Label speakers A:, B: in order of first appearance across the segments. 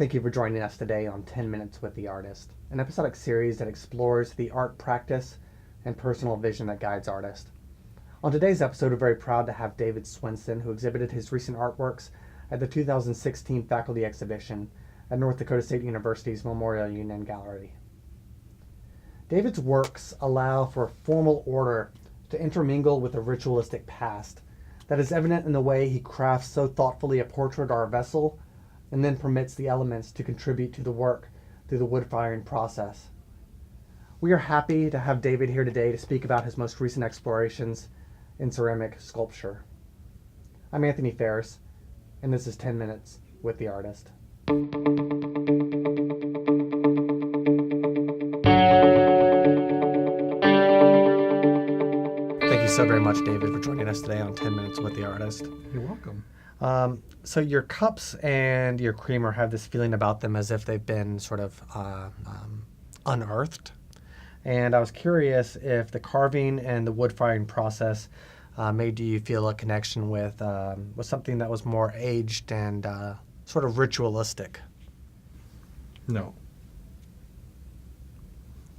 A: Thank you for joining us today on 10 Minutes with the Artist, an episodic series that explores the art practice and personal vision that guides artists. On today's episode, we're very proud to have David Swenson, who exhibited his recent artworks at the 2016 faculty exhibition at North Dakota State University's Memorial Union Gallery. David's works allow for a formal order to intermingle with a ritualistic past that is evident in the way he crafts so thoughtfully a portrait or a vessel, and then permits the elements to contribute to the work through the wood firing process. We are happy to have David here today to speak about his most recent explorations in ceramic sculpture. I'm Anthony Ferris, and this is 10 Minutes with the Artist. Thank you so very much, David, for joining us today on 10 Minutes with the Artist.
B: You're welcome.
A: So your cups and your creamer have this feeling about them as if they've been sort of unearthed. And I was curious if the carving and the wood firing process made you feel a connection with something that was more aged and sort of ritualistic.
B: No.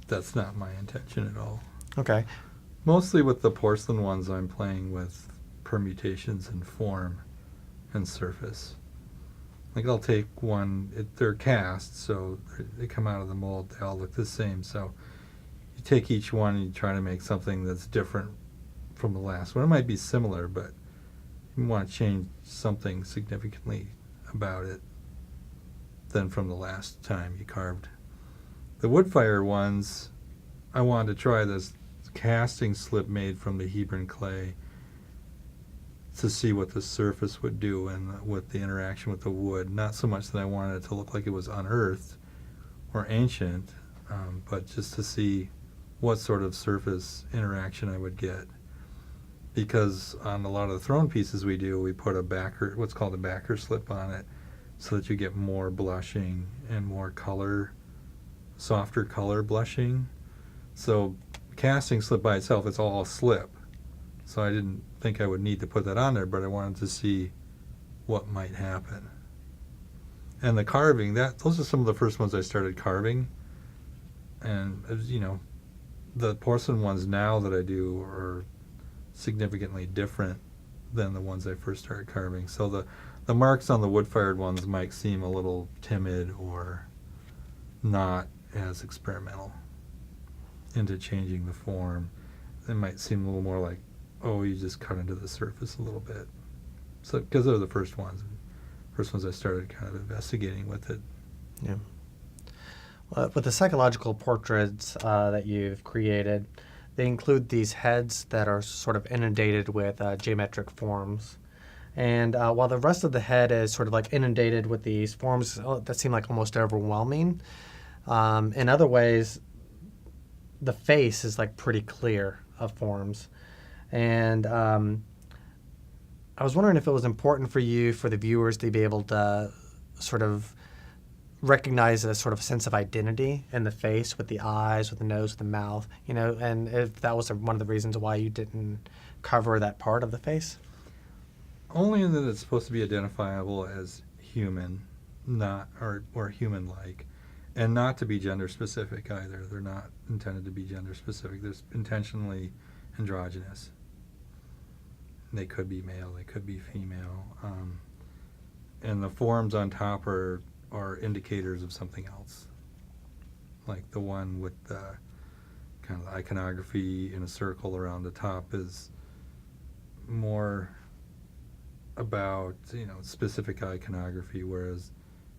B: That's not my intention at all.
A: Okay.
B: Mostly with the porcelain ones, I'm playing with permutations in form and surface. Like I'll take one, they're cast, so they come out of the mold, they all look the same. So you take each one and you try to make something that's different from the last one. It might be similar, but you want to change something significantly about it than from the last time you carved. The wood fire ones, I wanted to try this casting slip made from the Hebron clay to see what the surface would do and with the interaction with the wood. Not so much that I wanted it to look like it was unearthed or ancient, but just to see what sort of surface interaction I would get. Because on a lot of the throne pieces we do, we put a backer, what's called a backer slip on it, so that you get more blushing and more color, softer color blushing. So casting slip by itself, it's all slip. So I didn't think I would need to put that on there, but I wanted to see what might happen. And the carving, those are some of the first ones I started carving. And, the porcelain ones now that I do are significantly different than the ones I first started carving. So the marks on the wood-fired ones might seem a little timid or not as experimental into changing the form. It might seem a little more like, oh, you just cut into the surface a little bit. So, because they're the first ones I started kind of investigating with it.
A: Yeah. With the psychological portraits that you've created, they include these heads that are sort of inundated with geometric forms. And while the rest of the head is sort of like inundated with these forms that seem like almost overwhelming, in other ways, the face is like pretty clear of forms. And I was wondering if it was important for you, for the viewers, to be able to sort of recognize a sort of sense of identity in the face, with the eyes, with the nose, with the mouth, and if that was one of the reasons why you didn't cover that part of the face?
B: Only in that it's supposed to be identifiable as human, not or human-like, and not to be gender-specific either. They're not intended to be gender-specific. They're intentionally androgynous. They could be male, they could be female. And the forms on top are indicators of something else. Like the one with the kind of iconography in a circle around the top is more about, specific iconography,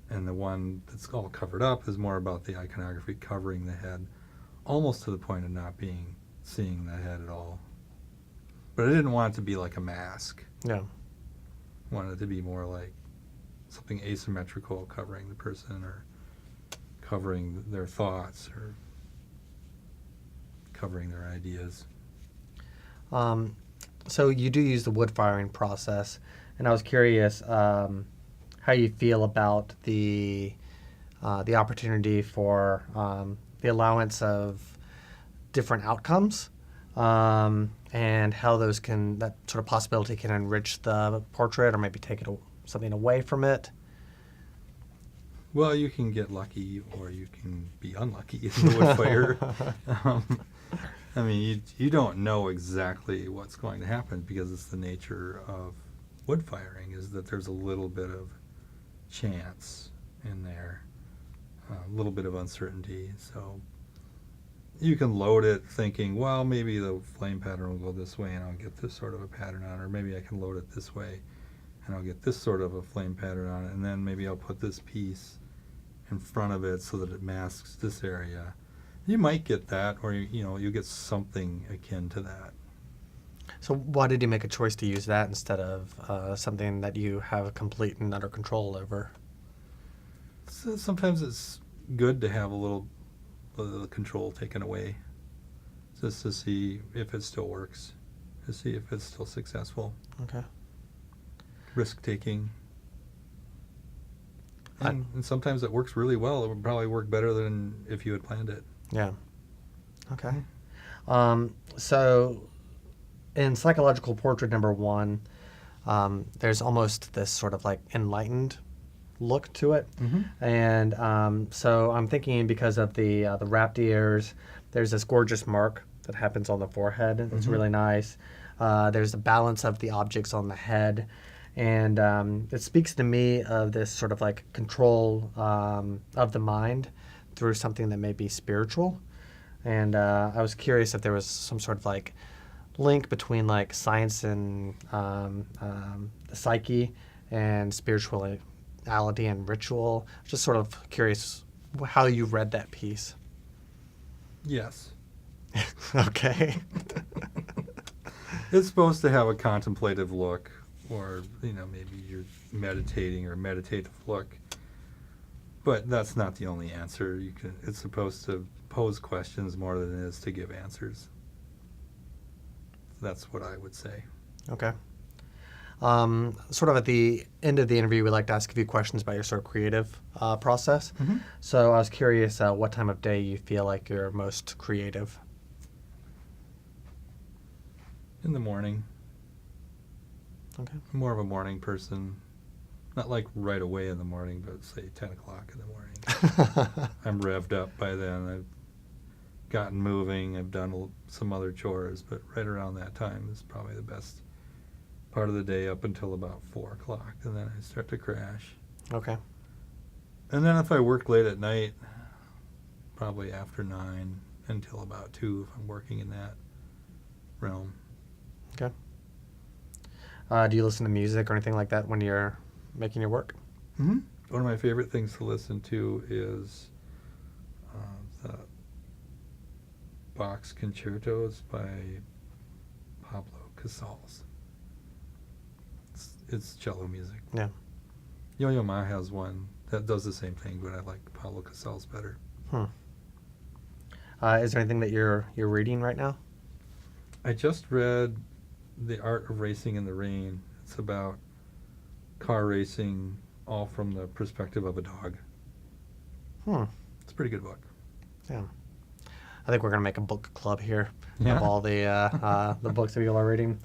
B: and the one that's all covered up is more about the iconography covering the head, almost to the point of not seeing the head at all. But I didn't want it to be like a mask.
A: Yeah.
B: I wanted it to be more like something asymmetrical, covering the person or covering their thoughts or covering their ideas.
A: So you do use the wood firing process, and I was curious how you feel about the opportunity for the allowance of different outcomes, and how that sort of possibility can enrich the portrait or maybe take something away from it.
B: Well, you can get lucky or you can be unlucky in the wood fire. I mean, you don't know exactly what's going to happen because it's the nature of wood firing is that there's a little bit of chance in there, a little bit of uncertainty. So you can load it thinking, well, maybe the flame pattern will go this way and I'll get this sort of a pattern on it, or maybe I can load it this way and I'll get this sort of a flame pattern on it, and then maybe I'll put this piece in front of it so that it masks this area. You might get that, or you get something akin to that.
A: So why did you make a choice to use that instead of something that you have complete and utter control over?
B: So sometimes it's good to have a little control taken away, just to see if it still works, to see if it's still successful.
A: Okay.
B: Risk taking. And sometimes it works really well. It would probably work better than if you had planned it.
A: Yeah. Okay. So in psychological portrait number 1, there's almost this sort of like enlightened look to it.
B: Mm-hmm.
A: And so I'm thinking because of the wrapped ears, there's this gorgeous mark that happens on the forehead. It's
B: Mm-hmm.
A: really nice. There's the balance of the objects on the head. And it speaks to me of this sort of like control of the mind through something that may be spiritual. And I was curious if there was some sort of like link between like science and the psyche and spirituality and ritual. Just sort of curious how you read that piece.
B: Yes.
A: Okay.
B: It's supposed to have a contemplative look, or maybe you're meditating or meditative look. But that's not the only answer. It's supposed to pose questions more than it is to give answers. That's what I would say.
A: Okay. Sort of at the end of the interview, we like to ask a few questions about your sort of creative process.
B: Mm-hmm.
A: So I was curious what time of day you feel like you're most creative.
B: In the morning.
A: Okay.
B: I'm more of a morning person. Not like right away in the morning, but say 10 o'clock in the morning. I'm revved up by then. I've gotten moving. I've done some other chores, but right around that time is probably the best part of the day up until about 4 o'clock, and then I start to crash.
A: Okay.
B: And then if I work late at night, probably after 9 until about 2 if I'm working in that realm.
A: Okay. Do you listen to music or anything like that when you're making your work?
B: Mm-hmm. One of my favorite things to listen to is the Bach's Concertos by Pablo Casals. It's cello music.
A: Yeah.
B: Yo-Yo Ma has one that does the same thing, but I like Pablo Casals better.
A: Is there anything that you're reading right now?
B: I just read The Art of Racing in the Rain. It's about car racing, all from the perspective of a dog. It's a pretty good book.
A: Yeah. I think we're going to make a book club here
B: Yeah.
A: of all the books that people are reading.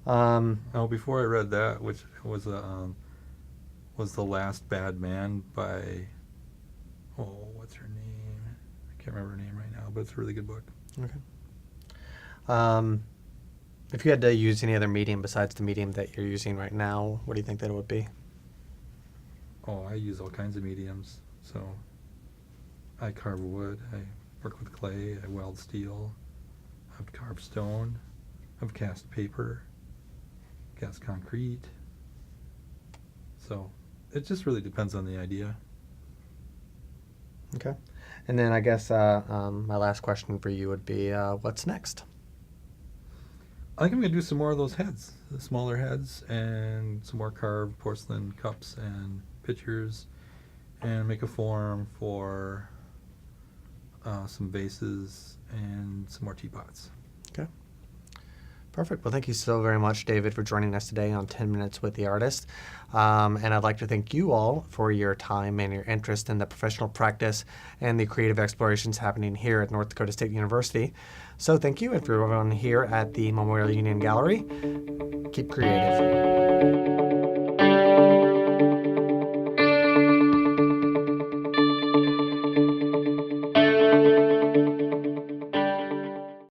B: Oh, before I read that, which was The Last Bad Man by, what's her name? I can't remember her name right now, but it's a really good book.
A: Okay. If you had to use any other medium besides the medium that you're using right now, what do you think that it would be?
B: Oh, I use all kinds of mediums. So I carve wood, I work with clay, I weld steel, I've carved stone, I've cast paper, cast concrete. So it just really depends on the idea.
A: Okay. And then I guess my last question for you would be, what's next?
B: I think I'm going to do some more of those heads, the smaller heads, and some more carved porcelain cups and pitchers, and make a form for some vases and some more teapots.
A: Okay. Perfect. Well, thank you so very much, David, for joining us today on 10 Minutes with the Artist. And I'd like to thank you all for your time and your interest in the professional practice and the creative explorations happening here at North Dakota State University. So thank you. If you're everyone here at the Memorial Union Gallery, keep creative.